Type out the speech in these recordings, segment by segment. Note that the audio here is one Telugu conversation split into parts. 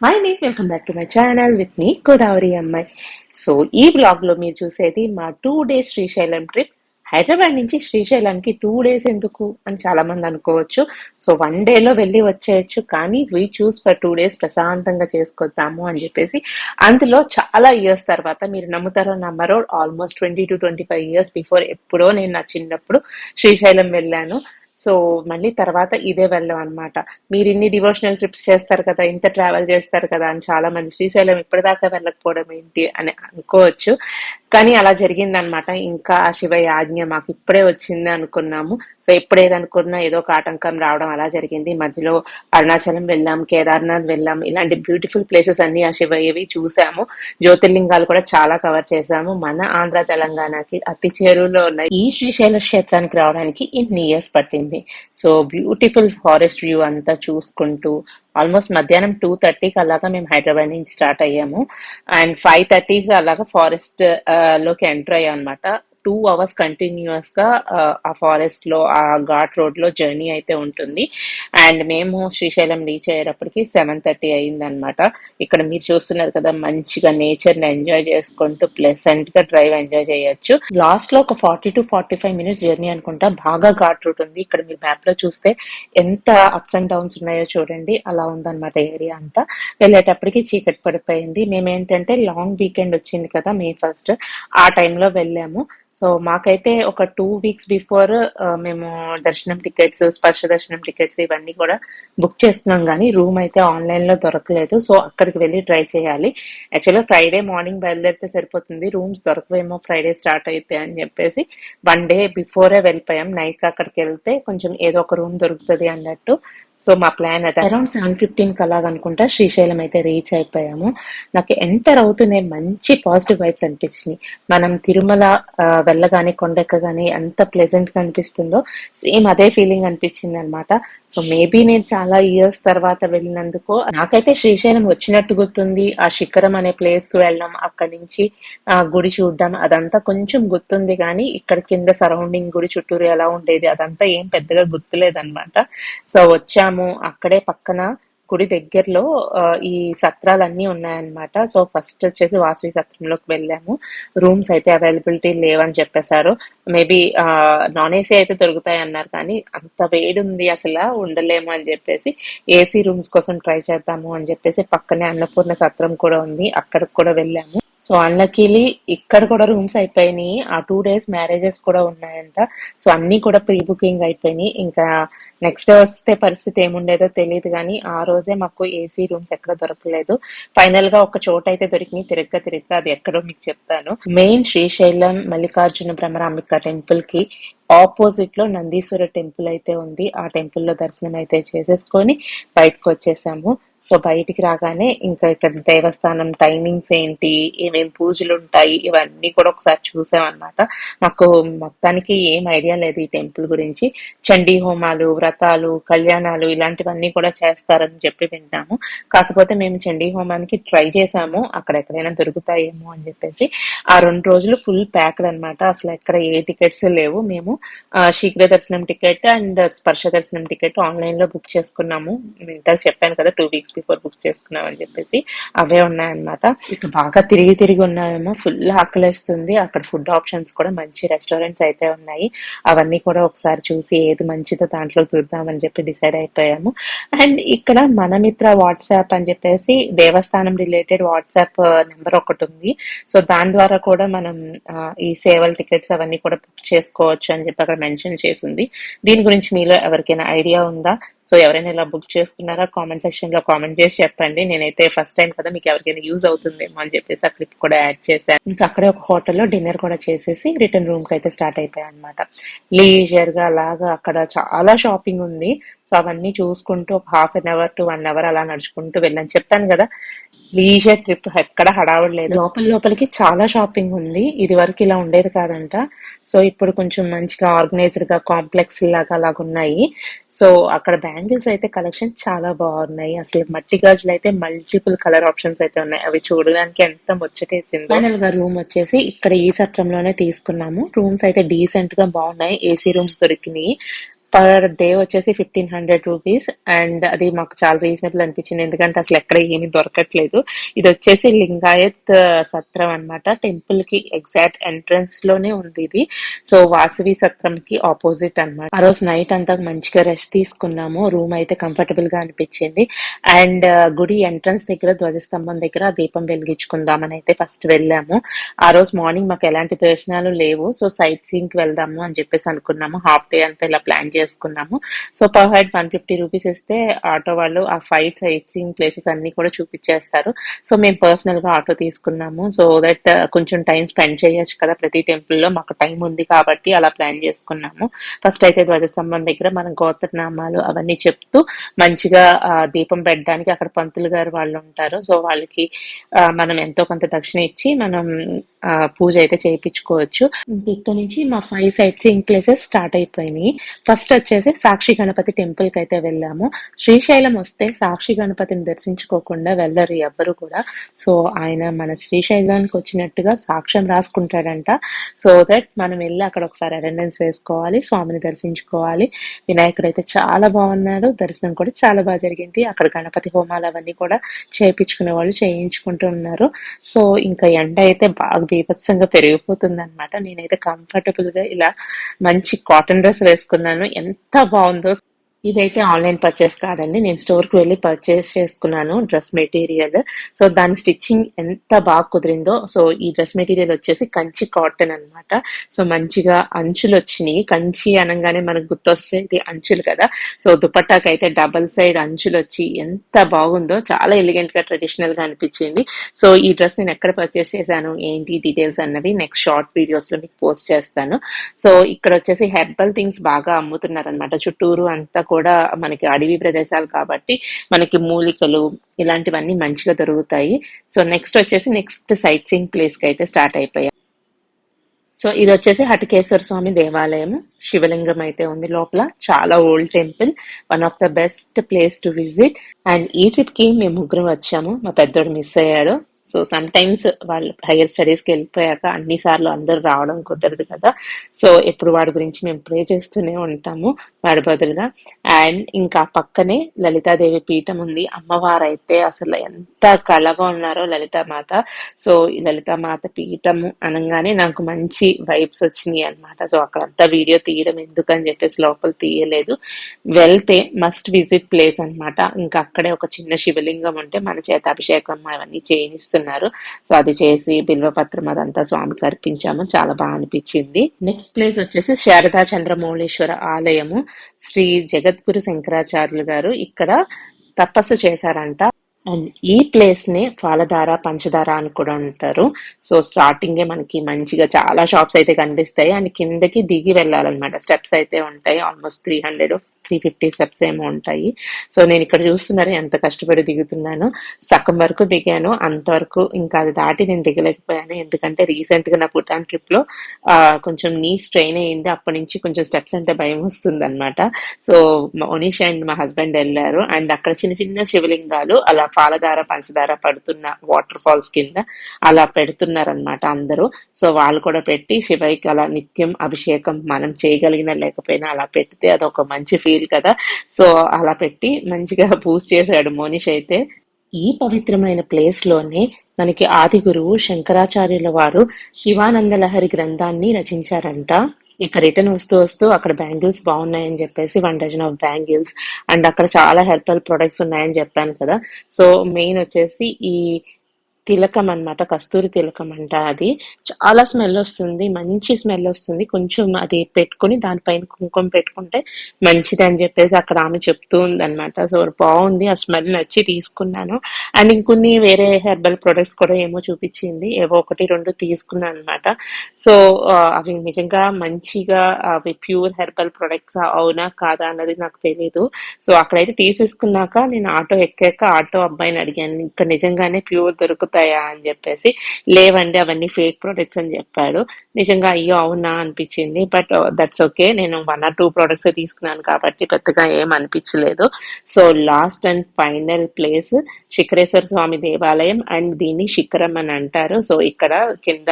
My name welcome back to my channel with me Godavari అమ్మాయి. సో ఈ బ్లాగ్ లో మీరు చూసేది మా 2 days శ్రీశైలం ట్రిప్. హైదరాబాద్ నుంచి శ్రీశైలంకి 2 days ఎందుకు అని చాలా మంది అనుకోవచ్చు. సో 1 day లో వెళ్ళి వచ్చేయచ్చు, కానీ వీ చూస్ ఫర్ 2 days ప్రశాంతంగా చేసుకొద్దాము అని చెప్పేసి. అందులో చాలా ఇయర్స్ తర్వాత, మీరు నమ్ముతారో నమ్మరో, ఆల్మోస్ట్ 20 to 25 years బిఫోర్ ఎప్పుడో నేను నా చిన్నప్పుడు శ్రీశైలం వెళ్ళాను. సో మళ్ళీ తర్వాత ఇదే వెళ్ళాం అనమాట. మీరు ఇన్ని డివోషనల్ ట్రిప్స్ చేస్తారు కదా, ఇంత ట్రావెల్ చేస్తారు కదా అని చాలా మంది శ్రీశైలం ఇప్పటిదాకా వెళ్ళకపోవడం ఏంటి అని అనుకోవచ్చు, కానీ అలా జరిగిందనమాట. ఇంకా ఆ శివయ్య ఆజ్ఞ మాకు ఇప్పుడే వచ్చింది అనుకున్నాము. సో ఎప్పుడేదనుకున్నా ఏదో ఒక ఆటంకం రావడం అలా జరిగింది. మధ్యలో అరుణాచలం వెళ్ళాం, కేదార్నాథ్ వెళ్ళాం, ఇలాంటి బ్యూటిఫుల్ ప్లేసెస్ అన్ని ఆ శివయ్యవి చూసాము. జ్యోతిర్లింగాలు కూడా చాలా కవర్ చేసాము. మన ఆంధ్ర తెలంగాణకి అతి చేరువలో ఉన్న ఈ శ్రీశైల క్షేత్రానికి రావడానికి ఇన్ని ఇయర్స్ పట్టింది. సో బ్యూటిఫుల్ ఫారెస్ట్ వ్యూ అంతా చూసుకుంటూ ఆల్మోస్ట్ మధ్యాహ్నం 2:30కి అలాగా మేము హైదరాబాద్ నుంచి స్టార్ట్ అయ్యాము. అండ్ 5:30కి అలాగా ఫారెస్ట్ లోకి ఎంటర్ అయ్యాం అనమాట. 2 hours కంటిన్యూస్ గా ఆ ఫారెస్ట్ లో, ఆ ఘాట్ రోడ్ లో జర్నీ అయితే ఉంటుంది. అండ్ మేము శ్రీశైలం రీచ్ అయ్యేటప్పటికి 7:30 అయింది అనమాట. ఇక్కడ మీరు చూస్తున్నారు కదా, మంచిగా నేచర్ ని ఎంజాయ్ చేసుకుంటూ ప్లెసెంట్ గా డ్రైవ్ ఎంజాయ్ చేయొచ్చు. లాస్ట్ లో ఒక 40 to 45 minutes జర్నీ అనుకుంటా. బాగా ఘాట్ రూట్ ఉంది. ఇక్కడ మీరు మ్యాప్ లో చూస్తే ఎంత అప్స్ అండ్ డౌన్స్ ఉన్నాయో చూడండి. అలా ఉందన్నమాట ఏరియా అంతా. వెళ్ళేటప్పటికి చీకటి పడిపోయింది. మేమేంటంటే లాంగ్ వీకెండ్ వచ్చింది కదా, May 1st, ఆ టైంలో వెళ్ళాము. సో మాకైతే ఒక 2 weeks బిఫోర్ మేము దర్శనం టికెట్స్, స్పర్శ దర్శనం టికెట్స్ ఇవన్నీ కూడా బుక్ చేస్తున్నాం, కానీ రూమ్ అయితే ఆన్లైన్ లో దొరకలేదు. సో అక్కడికి వెళ్ళి ట్రై చేయాలి. యాక్చువల్గా ఫ్రైడే మార్నింగ్ బయలుదేరితే సరిపోతుంది, రూమ్స్ దొరకవేమో ఫ్రైడే స్టార్ట్ అయితే అని చెప్పేసి 1 day బిఫోరే వెళ్ళిపోయాం. నైట్ అక్కడికి వెళ్తే కొంచెం ఏదో ఒక రూమ్ దొరుకుతుంది అన్నట్టు. సో మా ప్లాన్ అయితే అరౌండ్ 7:15 అలాగనుకుంటా శ్రీశైలం అయితే రీచ్ అయిపోయాము. నాకు ఎంటర్ అవుతూనే మంచి పాజిటివ్ వైబ్స్ అనిపించినాయి. మనం తిరుమల వెళ్ళగానే, కొండెక్కగానే ఎంత ప్లెజెంట్ గా అనిపిస్తుందో సేమ్ అదే ఫీలింగ్ అనిపించింది అనమాట. సో మేబీ నేను చాలా ఇయర్స్ తర్వాత వెళ్ళినందుకు నాకైతే శ్రీశైలం వచ్చినట్టు గుర్తుంది. ఆ శిఖరం అనే ప్లేస్ కి వెళ్ళడం, అక్కడి నుంచి గుడి చూడడం, అదంతా కొంచెం గుర్తుంది, కానీ ఇక్కడ కింద సరౌండింగ్ గుడి చుట్టూరు ఎలా ఉండేది అదంతా ఏం పెద్దగా గుర్తులేదన్నమాట. సో వచ్చాము, అక్కడే పక్కన గుడి దగ్గరలో ఈ సత్రాలన్నీ ఉన్నాయన్నమాట. సో ఫస్ట్ వచ్చేసి వాసవి సత్రంలోకి వెళ్ళాము. రూమ్స్ అయితే అవైలబిలిటీ లేవని చెప్పేశారు. మేబీ నాన్ ఏసీ అయితే దొరుకుతాయి అన్నారు, కానీ అంత వేడి ఉంది అసలు ఉండలేము అని చెప్పేసి ఏసీ రూమ్స్ కోసం ట్రై చేద్దాము అని చెప్పేసి పక్కనే అన్నపూర్ణ సత్రం కూడా ఉంది, అక్కడికి కూడా వెళ్ళాము. సో అన్లకీలీ ఇక్కడ కూడా రూమ్స్ అయిపోయినాయి. ఆ 2 days మ్యారేజెస్ కూడా ఉన్నాయంట. సో అన్ని కూడా ప్రీ బుకింగ్ అయిపోయినాయి. ఇంకా నెక్స్ట్ డే వస్తే పరిస్థితి ఏముండేదో తెలియదు, కానీ ఆ రోజే మాకు ఏసీ రూమ్స్ ఎక్కడ దొరకలేదు. ఫైనల్ గా ఒక చోట అయితే దొరికినాయి. తిరగ్గా అది ఎక్కడో మీకు చెప్తాను. మెయిన్ శ్రీశైలం మల్లికార్జున భ్రమరాంబిక టెంపుల్ కి ఆపోజిట్ లో నందీశ్వర టెంపుల్ అయితే ఉంది. ఆ టెంపుల్ లో దర్శనం అయితే చేసేసుకొని బయటకు వచ్చేసాము. సో బయటికి రాగానే ఇంకా ఇక్కడ దేవస్థానం టైమింగ్స్ ఏంటి, ఏమేం పూజలు ఉంటాయి, ఇవన్నీ కూడా ఒకసారి చూసామన్నమాట. మాకు మొత్తానికి ఏం ఐడియా లేదు ఈ టెంపుల్ గురించి. చండీ హోమాలు, వ్రతాలు, కళ్యాణాలు ఇలాంటివన్నీ కూడా చేస్తారని చెప్పి విన్నాము. కాకపోతే మేము చండీ హోమానికి ట్రై చేసాము, అక్కడ ఎక్కడైనా దొరుకుతాయేమో అని చెప్పేసి. ఆ 2 రోజులు ఫుల్ ప్యాక్డ్ అనమాట. అసలు ఎక్కడ ఏ టికెట్స్ లేవు. మేము శీఘ్ర దర్శనం టికెట్ అండ్ స్పర్శ దర్శనం టికెట్ ఆన్లైన్ లో బుక్ చేసుకున్నాము. ఇంతకు చెప్పాను కదా, 2 weeks బిఫోర్ బుక్ చేసుకున్నాం అని చెప్పేసి. అవే ఉన్నాయన్నమాట. ఇక బాగా తిరిగి ఉన్నాయేమో, ఫుల్ ఆకలేస్తుంది. అక్కడ ఫుడ్ ఆప్షన్స్ కూడా మంచి రెస్టారెంట్స్ అయితే ఉన్నాయి. అవన్నీ కూడా ఒకసారి చూసి ఏది మంచిదో దాంట్లో చూద్దామని చెప్పి డిసైడ్ అయిపోయాము. అండ్ ఇక్కడ మనమిత్ర వాట్సాప్ అని చెప్పేసి దేవస్థానం రిలేటెడ్ వాట్సాప్ నెంబర్ ఒకటి ఉంది. సో దాని ద్వారా కూడా మనం ఈ సేవల టికెట్స్ అవన్నీ కూడా బుక్ చేసుకోవచ్చు అని చెప్పి అక్కడ మెన్షన్ చేసింది. దీని గురించి మీలో ఎవరికైనా ఐడియా ఉందా? సో ఎవరైనా ఇలా బుక్ చేసుకున్నారా? కామెంట్ సెక్షన్ లో కామెంట్ చేసి చెప్పండి. నేనైతే ఫస్ట్ టైం కదా, మీకు ఎవరికైనా యూజ్ అవుతుందేమో అని చెప్పేసి ఆ క్లిప్ కూడా యాడ్ చేశాను. ఇంకా అక్కడే ఒక హోటల్లో డిన్నర్ కూడా చేసేసి రిటర్న్ రూమ్ కి అయితే స్టార్ట్ అయిపోయాయి అనమాట. లీజర్ గా అలాగా అక్కడ చాలా షాపింగ్ ఉంది. సో అవన్నీ చూసుకుంటూ ఒక 1/2 to 1 hour అలా నడుచుకుంటూ వెళ్ళాను. చెప్పాను కదా, లీజర్ ట్రిప్, ఎక్కడ హడావుడు లేదు. లోపలికి చాలా షాపింగ్ ఉంది. ఇది వరకు ఇలా ఉండేది కాదంట. సో ఇప్పుడు కొంచెం మంచిగా ఆర్గనైజ్డ్ గా కాంప్లెక్స్ లాగా అలాగున్నాయి. సో అక్కడ బ్యాంగిల్స్ అయితే కలెక్షన్ చాలా బాగున్నాయి. అసలు మట్టి గాజులు అయితే మల్టిపుల్ కలర్ ఆప్షన్స్ అయితే ఉన్నాయి. అవి చూడడానికి ఎంత ముచ్చటేసిందో. ఫైనల్ గా రూమ్ వచ్చేసి ఇక్కడ ఈ సత్రంలోనే తీసుకున్నాము. రూమ్స్ అయితే డీసెంట్ గా బాగున్నాయి. ఏసీ రూమ్స్ దొరికినాయి. పర్ డే వచ్చేసి 1500 రూపీస్. అండ్ అది మాకు చాలా రీజనబుల్ అనిపించింది, ఎందుకంటే అసలు ఎక్కడ ఏమీ దొరకట్లేదు. ఇది వచ్చేసి లింగాయత్ సత్రం అన్నమాట. టెంపుల్ కి ఎగ్జాక్ట్ ఎంట్రన్స్ లోనే ఉంది ఇది. సో వాసవి సత్రం కి ఆపోజిట్ అన్నమాట. ఆ రోజు నైట్ అంతా మంచిగా రెస్ట్ తీసుకున్నాము. రూమ్ అయితే కంఫర్టబుల్ గా అనిపించింది. అండ్ గుడి ఎంట్రన్స్ దగ్గర ధ్వజస్తంభం దగ్గర దీపం వెలిగించుకుందామని అయితే ఫస్ట్ వెళ్ళాము. ఆ రోజు మార్నింగ్ మాకు ఎలాంటి దర్శనాలు లేవు, సో సైట్ సీయింగ్ కి వెళ్దాము అని చెప్పేసి అనుకున్నాము. హాఫ్ డే అంతా ఇలా ప్లాన్ చేసుకున్నాము. సో పర్ హెడ్ 150 రూపీస్ ఇస్తే ఆటో వాళ్ళు ఆ 5 సైట్ సీయింగ్ ప్లేసెస్ అన్ని కూడా చూపించేస్తారు. సో మేము పర్సనల్ గా ఆటో తీసుకున్నాము, సో దట్ కొంచెం టైం స్పెండ్ చేయొచ్చు కదా ప్రతి టెంపుల్ లో. మాకు టైం ఉంది కాబట్టి అలా ప్లాన్ చేసుకున్నాము. ఫస్ట్ అయితే ధ్వజస్తంభం దగ్గర మనం గోత్రనామాలు అవన్నీ చెప్తూ మంచిగా దీపం పెట్టడానికి అక్కడ పంతులు గారు వాళ్ళు ఉంటారు. సో వాళ్ళకి మనం ఎంతో కొంత దక్షిణ ఇచ్చి మనం పూజ అయితే చేయించుకోవచ్చు. ఇక్కడ నుంచి మా 5 సైట్ సీయింగ్ ప్లేసెస్ స్టార్ట్ అయిపోయినాయి. ఫస్ట్ వచ్చేసి సాక్షి గణపతి టెంపుల్ కి అయితే వెళ్ళాము. శ్రీశైలం వస్తే సాక్షి గణపతిని దర్శించుకోకుండా వెళ్ళరు ఎవ్వరు కూడా. సో ఆయన మన శ్రీశైలానికి వచ్చినట్టుగా సాక్ష్యం రాసుకుంటాడంట. సో దట్ మనం వెళ్ళి అక్కడ ఒకసారి అటెండెన్స్ వేసుకోవాలి, స్వామిని దర్శించుకోవాలి. వినాయకుడు అయితే చాలా బాగున్నాడు, దర్శనం కూడా చాలా బాగా జరిగింది. అక్కడ గణపతి హోమాలు అవన్నీ కూడా చేయించుకునే వాళ్ళు చేయించుకుంటూ ఉన్నారు. సో ఇంకా ఎండ అయితే బాగా బీభత్సంగా పెరిగిపోతుంది అనమాట. నేనైతే కంఫర్టబుల్ గా ఇలా మంచి కాటన్ డ్రెస్ వేసుకున్నాను, ఎంత బాగుందో. ఇదైతే ఆన్లైన్ పర్చేస్ కాదండి, నేను స్టోర్ కి వెళ్ళి పర్చేస్ చేసుకున్నాను డ్రెస్ మెటీరియల్. సో దాని స్టిచ్చింగ్ ఎంత బాగా కుదిరిందో. సో ఈ డ్రెస్ మెటీరియల్ వచ్చేసి కంచి కాటన్ అన్నమాట. సో మంచిగా అంచులు వచ్చినాయి. కంచి అనగానే మనకు గుర్తొచ్చేది అంచులు కదా. సో దుపట్టాకి అయితే డబల్ సైడ్ అంచులు వచ్చి ఎంత బాగుందో, చాలా ఎలిగెంట్ గా ట్రెడిషనల్ గా అనిపించింది. సో ఈ డ్రెస్ నేను ఎక్కడ పర్చేస్ చేశాను ఏంటి డీటెయిల్స్ అన్నవి నెక్స్ట్ షార్ట్ వీడియోస్ లో మీకు పోస్ట్ చేస్తాను. సో ఇక్కడ వచ్చేసి హెర్బల్ థింగ్స్ బాగా అమ్ముతున్నారు అనమాట. చుట్టూరు అంతా కూడా మనకి అడవి ప్రదేశాలు కాబట్టి మనకి మూలికలు ఇలాంటివన్నీ మంచిగా దొరుకుతాయి. So next sight seeing place కి అయితే స్టార్ట్ అయిపోయాయి. సో ఇది వచ్చేసి హటకేశ్వర స్వామి దేవాలయం. శివలింగం అయితే ఉంది లోపల. చాలా old temple, one of the best place to visit. And ఈ ట్రిప్ కి మేము ముగ్గురం వచ్చాము, మా పెద్దోడు మిస్ అయ్యాడు. సో సమ్ టైమ్స్ వాళ్ళు హైయర్ స్టడీస్ కి వెళ్ళిపోయాక అన్ని సార్లు అందరూ రావడం కుదరదు కదా. సో ఎప్పుడు వాడి గురించి మేము ప్రే చేస్తూనే ఉంటాము వాడి బదులుగా. అండ్ ఇంకా పక్కనే లలితాదేవి పీఠం ఉంది. అమ్మవారు అయితే అసలు ఎంత కళగా ఉన్నారో లలితామాత. సో ఈ లలితామాత పీఠము అనగానే నాకు మంచి వైబ్స్ వచ్చినాయి అనమాట. సో అక్కడంతా వీడియో తీయడం ఎందుకని చెప్పేసి లోపల తీయలేదు. వెళ్తే మస్ట్ విజిట్ ప్లేస్ అన్నమాట. ఇంకా అక్కడే ఒక చిన్న శివలింగం ఉంటే మన చేత అభిషేకం అవన్నీ చేయిస్తున్నారు. సో అది చేసి బిల్వపత్రం అదంతా స్వామికి అర్పించాము. చాలా బాగా అనిపించింది. నెక్స్ట్ ప్లేస్ వచ్చేసి శారదా చంద్రమౌళీశ్వర ఆలయము. శ్రీ జగద్గురు శంకరాచార్యులు గారు ఇక్కడ తపస్సు చేశారంట. అండ్ ఈ ప్లేస్ ని పాలధార పంచదార అని కూడా ఉంటారు. సో స్టార్టింగే మనకి మంచిగా చాలా షాప్స్ అయితే కనిపిస్తాయి. అండ్ కిందకి దిగి వెళ్ళాలన్నమాట. స్టెప్స్ అయితే ఉంటాయి, ఆల్మోస్ట్ 350 స్టెప్స్ ఏమో ఉంటాయి. సో నేను ఇక్కడ చూస్తున్నారు ఎంత కష్టపడి దిగుతున్నాను. సగం వరకు దిగాను, అంతవరకు ఇంకా అది దాటి నేను దిగలేకపోయాను. ఎందుకంటే రీసెంట్ గా నా భూటాన్ ట్రిప్ లో కొంచెం నీ స్ట్రెయిన్ అయింది. అప్పటి నుంచి కొంచెం స్టెప్స్ అంటే భయం వస్తుంది అనమాట. సో మనీష్ అండ్ మా హస్బెండ్ వెళ్ళారు. అండ్ అక్కడ చిన్న చిన్న శివలింగాలు అలా పాలధార పంచదార పడుతున్న వాటర్ ఫాల్స్ కింద అలా పెడుతున్నారనమాట అందరూ. సో వాళ్ళు కూడా పెట్టి శివయ్యకి అలా నిత్యం అభిషేకం మనం చేయగలిగిన లేకపోయినా అలా పెడితే అదొక మంచి ఫీల్ కదా. సో అలా పెట్టి మంచిగా పూజ చేశాడు మోనిష్ అయితే. ఈ పవిత్రమైన ప్లేస్ లోనే మనకి ఆది గురువు శంకరాచార్యుల వారు శివానంద లహరి గ్రంథాన్ని రచించారంట. ఇక రిటర్న్ వస్తూ వస్తూ అక్కడ బ్యాంగిల్స్ బాగున్నాయని చెప్పేసి 1 డజన్ ఆఫ్ బ్యాంగిల్స్, అండ్ అక్కడ చాలా హెర్బల్ ప్రొడక్ట్స్ ఉన్నాయని చెప్పాను కదా. సో మెయిన్ వచ్చేసి ఈ తిలకం అన్నమాట, కస్తూరి తిలకం అంట. అది చాలా స్మెల్ వస్తుంది, మంచి స్మెల్ వస్తుంది. కొంచెం అది పెట్టుకుని దానిపైన కుంకుమ పెట్టుకుంటే మంచిది అని చెప్పేసి అక్కడ ఆమె చెప్తూ ఉంది అనమాట. సో బాగుంది, ఆ స్మెల్ నచ్చి తీసుకున్నాను. అండ్ ఇంకొన్ని వేరే హెర్బల్ ప్రొడక్ట్స్ కూడా ఏమో చూపించింది, ఏవో 1-2 తీసుకున్నాను అనమాట. సో అవి నిజంగా మంచిగా అవి ప్యూర్ హెర్బల్ ప్రొడక్ట్స్ అవునా కాదా అన్నది నాకు తెలియదు. సో అక్కడైతే తీసేసుకున్నాక నేను ఆటో ఎక్కాక ఆటో అబ్బాయిని అడిగాను, ఇక్కడ నిజంగానే ప్యూర్ దొరుకుతుంది అవుతాయా అని చెప్పేసి. లేవండి అవన్నీ ఫేక్ ప్రొడక్ట్స్ అని చెప్పాడు. నిజంగా అయ్యో అవునా అనిపించింది. బట్ దట్స్ ఓకే, నేను 1 or 2 products తీసుకున్నాను కాబట్టి పెద్దగా ఏం అనిపించలేదు. So last and final place Shikhareswara Swamy దేవాలయం, అండ్ దీన్ని శిఖరం అని అంటారు. సో ఇక్కడ కింద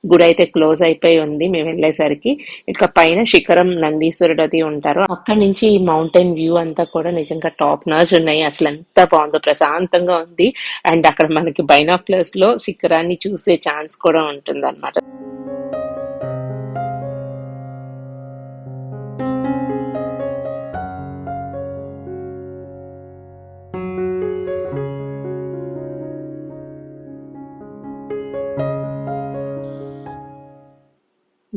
గుడి అయితే క్లోజ్ అయిపోయి ఉంది మేము వెళ్ళేసరికి. ఇక పైన శిఖరం నందీశ్వరుడు అది ఉంటారు. అక్కడి నుంచి ఈ మౌంటైన్ వ్యూ అంతా కూడా నిజంగా టాప్ నాచ్ ఉన్నాయి. అసలు ఎంత బాగుందో, ప్రశాంతంగా ఉంది. అండ్ అక్కడ మనకి బైనాక్యులర్స్ లో శిఖరాన్ని చూసే ఛాన్స్ కూడా ఉంటుంది అనమాట.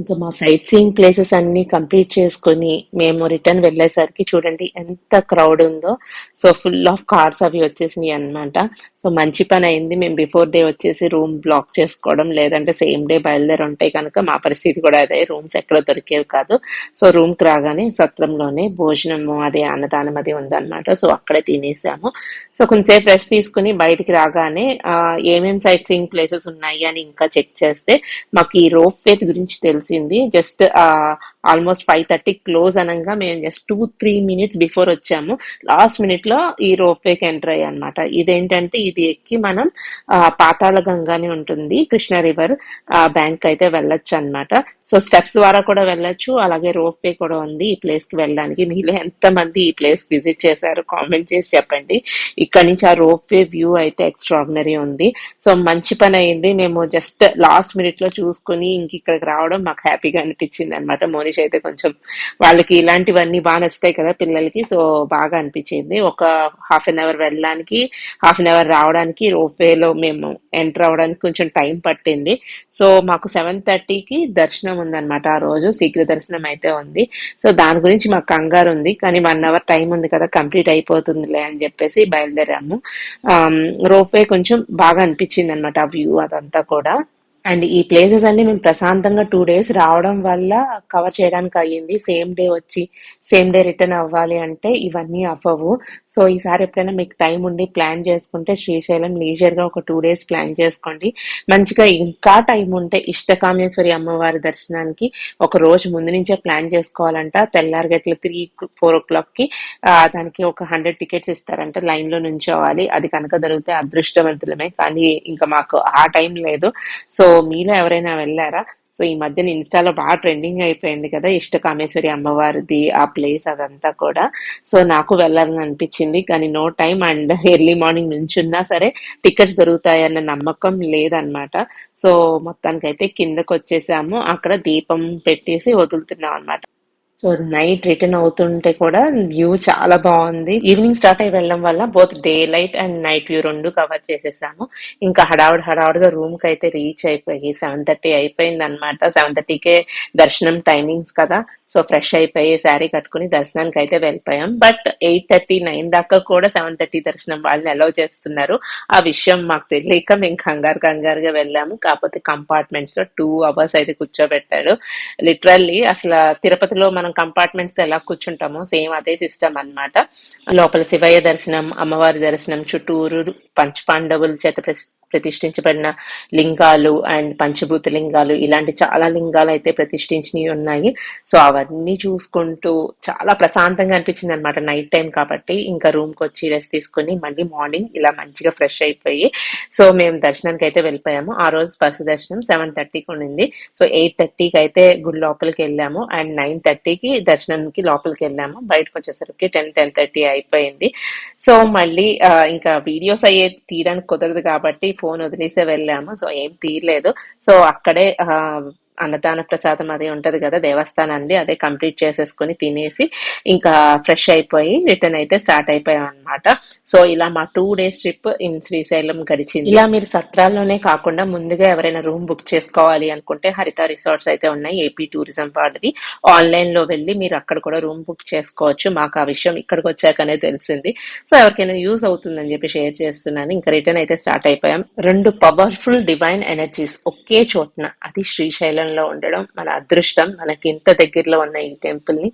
ఇంకా మా సైట్ సీయింగ్ ప్లేసెస్ అన్ని కంప్లీట్ చేసుకొని మేము రిటర్న్ వెళ్ళేసరికి చూడండి ఎంత క్రౌడ్ ఉందో. సో ఫుల్ ఆఫ్ కార్స్ అవి వచ్చేసినాయి అన్నమాట. సో మంచి పని అయింది మేము బిఫోర్ డే వచ్చేసి రూమ్ బ్లాక్ చేసుకోవడం, లేదంటే సేమ్ డే బయలుదేరి ఉంటాయి కనుక మా పరిస్థితి కూడా అదే, రూమ్స్ ఎక్కడ దొరికేవి కాదు. సో రూమ్ కి రాగానే సత్రంలోనే భోజనము అదే అన్నదానం అది ఉందన్నమాట. సో అక్కడే తినేసాము. సో కొంచెంసేపు రెస్ట్ తీసుకుని బయటికి రాగానే ఏమేం సైట్ సీయింగ్ ప్లేసెస్ ఉన్నాయి అని ఇంకా చెక్ చేస్తే మాకు ఈ రోప్ వే గురించి తెలిసింది. జస్ట్ ఆల్మోస్ట్ 5:30 క్లోజ్ అనగా మేము జస్ట్ 2-3 minutes బిఫోర్ వచ్చాము. లాస్ట్ మినిట్ లో ఈ రోప్ వేకి ఎంటర్ అయ్యా అనమాట. ఇదేంటంటే ఇది ఎక్కి మనం పాతాళ గంగా అని ఉంటుంది కృష్ణ రివర్ బ్యాంక్ అయితే వెళ్ళొచ్చు అనమాట. సో స్టెప్స్ ద్వారా కూడా వెళ్ళొచ్చు, అలాగే రోప్ వే కూడా ఉంది ఈ ప్లేస్ కి వెళ్ళడానికి. మీలో ఎంత మంది ఈ ప్లేస్ విజిట్ చేశారు కామెంట్ చేసి చెప్పండి. ఇక్కడ నుంచి ఆ రోప్ వే వ్యూ అయితే ఎక్స్ట్రాడినరీ ఉంది. సో మంచి పని అయింది, మేము జస్ట్ లాస్ట్ మినిట్ లో చూసుకుని ఇంక ఇక్కడికి రావడం మాకు హ్యాపీగా అనిపించింది అనమాట. మోనిష్ అయితే కొంచెం, వాళ్ళకి ఇలాంటివన్నీ బాగా నచ్చుతాయి కదా పిల్లలకి, సో బాగా అనిపించింది. ఒక హాఫ్ అన్ అవర్ వెళ్ళడానికి, హాఫ్ అన్ అవర్ రావడానికి రోప్ వేలో మేము ఎంటర్ అవ్వడానికి కొంచెం టైం పట్టింది. సో మాకు 7:30కి దర్శనం ఉందన్నమాట. ఆ రోజు శీఘ్ర దర్శనం అయితే ఉంది. సో దాని గురించి మాకు కంగారు ఉంది, కానీ 1 hour టైం ఉంది కదా కంప్లీట్ అయిపోతుందిలే అని చెప్పేసి బయలుదేరాము. రోప్ వే కొంచెం బాగా అనిపించింది అనమాట ఆ వ్యూ అదంతా కూడా. అండ్ ఈ ప్లేసెస్ అన్ని మేము ప్రశాంతంగా 2 days రావడం వల్ల కవర్ చేయడానికి అయ్యింది. సేమ్ డే వచ్చి సేమ్ డే రిటర్న్ అవ్వాలి అంటే ఇవన్నీ అవ్వవు. సో ఈసారి ఎప్పుడైనా మీకు టైం ఉండి ప్లాన్ చేసుకుంటే శ్రీశైలం లీజర్ గా ఒక 2 days ప్లాన్ చేసుకోండి. మంచిగా ఇంకా టైం ఉంటే ఇష్టకామేశ్వరి అమ్మవారి దర్శనానికి ఒక రోజు ముందు నుంచే ప్లాన్ చేసుకోవాలంట. తెల్లారగట్ల 3-4 o'clock కి దానికి ఒక 100 tickets ఇస్తారంట, లైన్ లో నుంచోవాలి. అది కనుక దొరికితే అదృష్టవంతులమే, కానీ ఇంకా మాకు ఆ టైం లేదు. సో మీలో ఎవరైనా వెళ్ళారా? సో ఈ మధ్యన ఇన్స్టాలో బాగా ట్రెండింగ్ అయిపోయింది కదా ఇష్టకామేశ్వరి అమ్మవారిది ఆ ప్లేస్ అదంతా కూడా. సో నాకు వెళ్ళాలని అనిపించింది, కానీ no time and early morning నుంచి ఉన్నా సరే టికెట్స్ దొరుకుతాయన్న నమ్మకం లేదనమాట. సో మొత్తానికైతే కిందకు వచ్చేసాము, అక్కడ దీపం పెట్టేసి వదులుతున్నాం అనమాట. సో నైట్ రిటర్న్ అవుతుంటే కూడా వ్యూ చాలా బాగుంది. ఈవినింగ్ స్టార్ట్ అయ్యి వెళ్ళడం వల్ల both day light and night view రెండు కవర్ చేసేసాము. ఇంకా హడావుడిగా రూమ్ కి అయితే రీచ్ అయిపోయి 7:30 అయిపోయింది అనమాట. 7:30కే దర్శనం టైమింగ్స్ కదా. సో ఫ్రెష్ అయిపోయి శారీ కట్టుకుని దర్శనానికి అయితే వెళ్ళిపోయాం. బట్ 8:30-9 దాకా కూడా 7:30 దర్శనం వాళ్ళని అలౌ చేస్తున్నారు. ఆ విషయం మాకు తెలియక మేము కంగారుగా వెళ్ళాము. కాకపోతే కంపార్ట్మెంట్స్ లో 2 hours అయితే కూర్చోబెట్టాడు. లిటరల్లీ అసలు తిరుపతిలో మనం కంపార్ట్మెంట్స్ లో ఎలా కూర్చుంటామో సేమ్ అదే సిస్టమ్ అన్నమాట. లోపల శివయ్య దర్శనం, అమ్మవారి దర్శనం, చుట్టూరు పంచపాండవుల చేత ప్రతిష్ఠించబడిన లింగాలు అండ్ పంచభూత లింగాలు, ఇలాంటి చాలా లింగాలు అయితే ప్రతిష్ఠించినవి ఉన్నాయి. సో అవన్నీ చూసుకుంటూ చాలా ప్రశాంతంగా అనిపించింది అనమాట. నైట్ టైం కాబట్టి ఇంకా రూమ్ కి వచ్చి రెస్ట్ తీసుకుని మళ్ళీ మార్నింగ్ ఇలా మంచిగా ఫ్రెష్ అయిపోయి సో మేము దర్శనానికి అయితే వెళ్ళిపోయాము. ఆ రోజు ఫస్ట్ దర్శనం 7:30కి ఉండింది. సో 8:30కి అయితే గుడి లోపలికి వెళ్ళాము అండ్ 9:30కి దర్శనానికి లోపలికి వెళ్ళాము. బయటకు వచ్చేసరికి 10-10:30 అయిపోయింది. సో మళ్ళీ ఇంకా వీడియోస్ అయ్యే తీయడానికి కుదరదు కాబట్టి ఫోన్ వదిలేసే వెళ్ళాము. సో ఏం తీయలేదు. సో అక్కడే అన్నదాన ప్రసాదం అది ఉంటది కదా దేవస్థానాన్ని, అదే కంప్లీట్ చేసేసుకుని తినేసి ఇంకా ఫ్రెష్ అయిపోయి రిటర్న్ అయితే స్టార్ట్ అయిపోయాం అనమాట. సో ఇలా మా 2 days ట్రిప్ ఇన్ శ్రీశైలం గడిచింది. ఇలా మీరు సత్రాల్లోనే కాకుండా ముందుగా ఎవరైనా రూమ్ బుక్ చేసుకోవాలి అనుకుంటే హరిత రిసార్ట్స్ అయితే ఉన్నాయి, ఏపీ టూరిజం వాళ్ళవి. ఆన్లైన్ లో వెళ్ళి మీరు అక్కడ కూడా రూమ్ బుక్ చేసుకోవచ్చు. మాకు ఆ విషయం ఇక్కడికి వచ్చాకనే తెలిసింది. సో ఎవరికైనా యూజ్ అవుతుందని చెప్పి షేర్ చేస్తున్నాను. ఇంకా రిటర్న్ అయితే స్టార్ట్ అయిపోయాం. 2 పవర్ఫుల్ డివైన్ ఎనర్జీస్ ఒకే చోటన, అది శ్రీశైలంలో ఉండడం మన అదృష్టం. మనకి ఇంత దగ్గరలో ఉన్న ఈ టెంపుల్ ని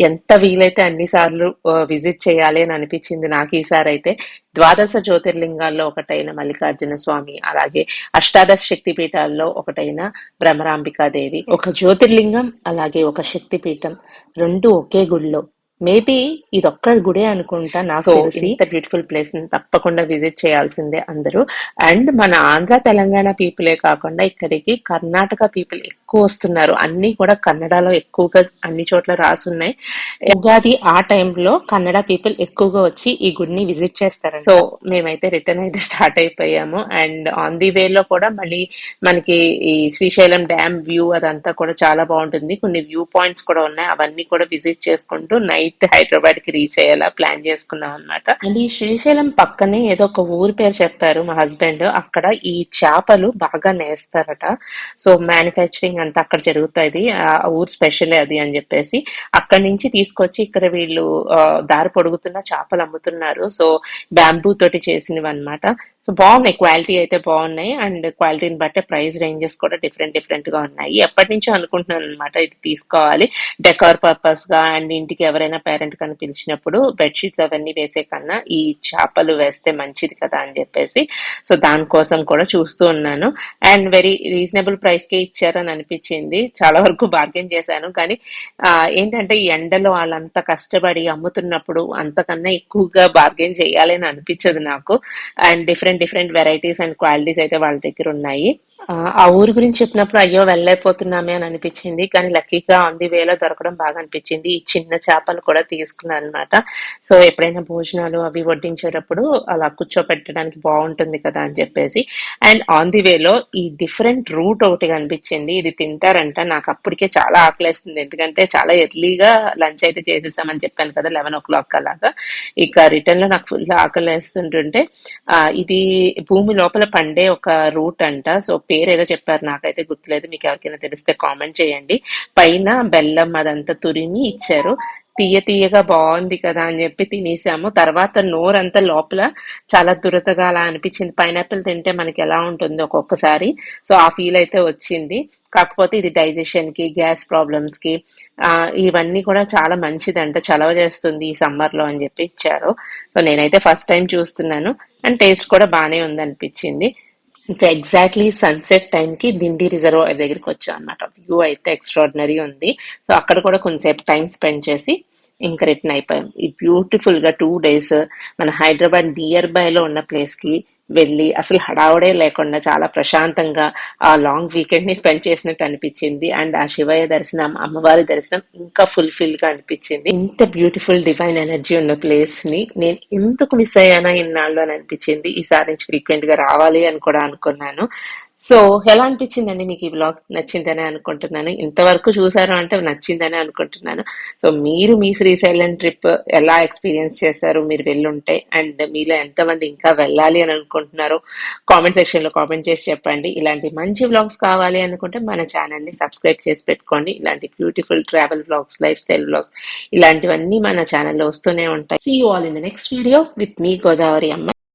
ఎంత వీలైతే అన్ని సార్లు విజిట్ చేయాలి అని అనిపించింది నాకు ఈసారి అయితే. ద్వాదశ జ్యోతిర్లింగాల్లో ఒకటైన మల్లికార్జున స్వామి, అలాగే అష్టాదశ శక్తి పీఠాల్లో ఒకటైన భ్రమరాంబికాదేవి, ఒక జ్యోతిర్లింగం అలాగే ఒక శక్తి పీఠం రెండు ఒకే గుడిలో. మేబీ ఇదొక్క గుడే అనుకుంటా నాకు తెలిసి. ఇంత బ్యూటిఫుల్ ప్లేస్ ని తప్పకుండా విజిట్ చేయాల్సిందే అందరూ. అండ్ మన ఆంధ్ర తెలంగాణ పీపులే కాకుండా ఇక్కడికి కర్ణాటక పీపుల్ ఎక్కువ వస్తున్నారు. అన్ని కూడా కన్నడలో ఎక్కువగా అన్ని చోట్ల రాసున్నాయి. ఉగాది ఆ టైంలో కన్నడ పీపుల్ ఎక్కువగా వచ్చి ఈ గుడిని విజిట్ చేస్తారు. సో మేమైతే రిటర్న్ అయితే స్టార్ట్ అయిపోయాము. అండ్ ఆన్ ది వే లో కూడా మళ్ళీ మనకి ఈ శ్రీశైలం డ్యామ్ వ్యూ అదంతా కూడా చాలా బాగుంటుంది. కొన్ని వ్యూ పాయింట్స్ కూడా ఉన్నాయి, అవన్నీ కూడా విజిట్ చేసుకుంటూ నైట్ హైదరాబాద్ కి రీచ్ అయ్యేలా ప్లాన్ చేసుకున్నాం అనమాట. అండ్ ఈ శ్రీశైలం పక్కనే ఏదో ఒక ఊరి పేరు చెప్పారు మా హస్బెండ్. అక్కడ ఈ చేపలు బాగా నేస్తారట. సో మ్యానుఫ్యాక్చరింగ్ అంతా అక్కడ జరుగుతుంది, ఆ ఊరు స్పెషల్ అది అని చెప్పేసి అక్కడి నుంచి తీసుకొచ్చి ఇక్కడ వీళ్ళు దారి పొడుగుతున్న చేపలు అమ్ముతున్నారు. సో బ్యాంబూ తోటి చేసినవి అనమాట. సో బాగున్నాయి, క్వాలిటీ అయితే బాగున్నాయి. అండ్ క్వాలిటీని బట్టే ప్రైస్ రేంజెస్ కూడా డిఫరెంట్ గా ఉన్నాయి. ఎప్పటి నుంచో అనుకుంటున్నాను అనమాట ఇది తీసుకోవాలి డెకార్ పర్పస్ గా. అండ్ ఇంటికి ఎవరైనా పేరెంట్ కని పిలిచినప్పుడు బెడ్షీట్స్ అవన్నీ వేసే కన్నా ఈ చేపలు వేస్తే మంచిది కదా అని చెప్పేసి సో దానికోసం కూడా చూస్తూ ఉన్నాను. అండ్ వెరీ రీజనబుల్ ప్రైస్ కే ఇచ్చారని అనిపించింది. చాలా వరకు బార్గెన్ చేశాను, కానీ ఏంటంటే ఈ ఎండలో వాళ్ళంతా కష్టపడి అమ్ముతున్నప్పుడు అంతకన్నా ఎక్కువగా బార్గెన్ చేయాలి అని అనిపించదు నాకు. And different varieties and qualities అయితే వాళ్ళ దగ్గర ఉన్నాయి. ఆ ఊరు గురించి చెప్పినప్పుడు అయ్యో వెళ్ళలేకపోతున్నామే అని అనిపించింది, కానీ లక్కీగా ఆన్ ది వేలో దొరకడం బాగా అనిపించింది. ఈ చిన్న చేపలు కూడా తీసుకున్నాను అనమాట. సో ఎప్పుడైనా భోజనాలు అవి వడ్డించేటప్పుడు అలా కూర్చోపెట్టడానికి బాగుంటుంది కదా అని చెప్పేసి. అండ్ ఆన్ ది వేలో ఈ డిఫరెంట్ రూట్ ఒకటి కనిపించింది, ఇది తింటారంట. నాకు అప్పటికే చాలా ఆకలేస్తుంది, ఎందుకంటే చాలా ఎర్లీగా లంచ్ అయితే చేసేసామని చెప్పాను కదా 11 o'clock అలాగా. ఇక రిటర్న్ లో నాకు ఫుల్ ఆకలేస్తుంటుంటే ఇది భూమి లోపల పండే ఒక రూట్ అంట. సో పేరు ఏదో చెప్పారు, నాకైతే గుర్తులేదు. మీకు ఎవరికైనా తెలిస్తే కామెంట్ చేయండి. పైన బెల్లం అదంతా తురిమి ఇచ్చారు. తీయగా బాగుంది కదా అని చెప్పి తినేసాము. తర్వాత నోరంతా లోపల చాలా దురదగా అలా అనిపించింది. పైనాపిల్ తింటే మనకి ఎలా ఉంటుంది ఒక్కొక్కసారి, సో ఆ ఫీల్ అయితే వచ్చింది. కాకపోతే ఇది డైజెషన్ కి, గ్యాస్ ప్రాబ్లమ్స్ కి ఇవన్నీ కూడా చాలా మంచిదంట, చలవ చేస్తుంది ఈ సమ్మర్ లో అని చెప్పి ఇచ్చారు. సో నేనైతే ఫస్ట్ టైం చూస్తున్నాను. అండ్ టేస్ట్ కూడా బాగానే ఉంది అనిపించింది. ఇంకా ఎగ్జాక్ట్లీ సన్సెట్ టైం కి దిండి రిజర్వాయర్ దగ్గరికి వచ్చాం అనమాట. వ్యూ అయితే ఎక్స్ట్రాడినరీ ఉంది. సో అక్కడ కూడా కొంచెంసేపు టైం స్పెండ్ చేసి ఇంకా రిటర్న్ అయిపోయాం. ఈ బ్యూటిఫుల్ గా 2 days మన హైదరాబాద్ నియర్ బై లో ఉన్న ప్లేస్ కి వెళ్ళి అసలు హడావుడే లేకుండా చాలా ప్రశాంతంగా ఆ లాంగ్ వీకెండ్ ని స్పెండ్ చేసినట్టు అనిపించింది. అండ్ ఆ శివయ్య దర్శనం, అమ్మవారి దర్శనం ఇంకా ఫుల్ఫిల్ గా అనిపించింది. ఇంత బ్యూటిఫుల్ డివైన్ ఎనర్జీ ఉన్న ప్లేస్ ని నేను ఎందుకు మిస్ అయ్యానా ఇన్నాళ్ళు అని అనిపించింది. ఈసారి నుంచి ఫ్రీక్వెంట్ గా రావాలి అని కూడా అనుకున్నాను. సో ఎలా అనిపించిందండి మీకు ఈ వ్లాగ్? నచ్చిందనే అనుకుంటున్నాను. ఇంతవరకు చూసారు అంటే నచ్చిందనే అనుకుంటున్నాను. సో మీరు మీ శ్రీశైలం ట్రిప్ ఎలా ఎక్స్పీరియన్స్ చేశారు మీరు వెళ్ళుంటే, అండ్ మీలో ఎంతమంది ఇంకా వెళ్ళాలి అని అనుకుంటున్నారో కామెంట్ సెక్షన్ లో కామెంట్ చేసి చెప్పండి. ఇలాంటి మంచి వ్లాగ్స్ కావాలి అనుకుంటే మన ఛానల్ ని సబ్స్క్రైబ్ చేసి పెట్టుకోండి. ఇలాంటి beautiful travel vlogs, lifestyle vlogs ఇలాంటివన్నీ మన ఛానల్లో వస్తూనే ఉంటాయి. See you all in the next video with me Godavari అమ్మ.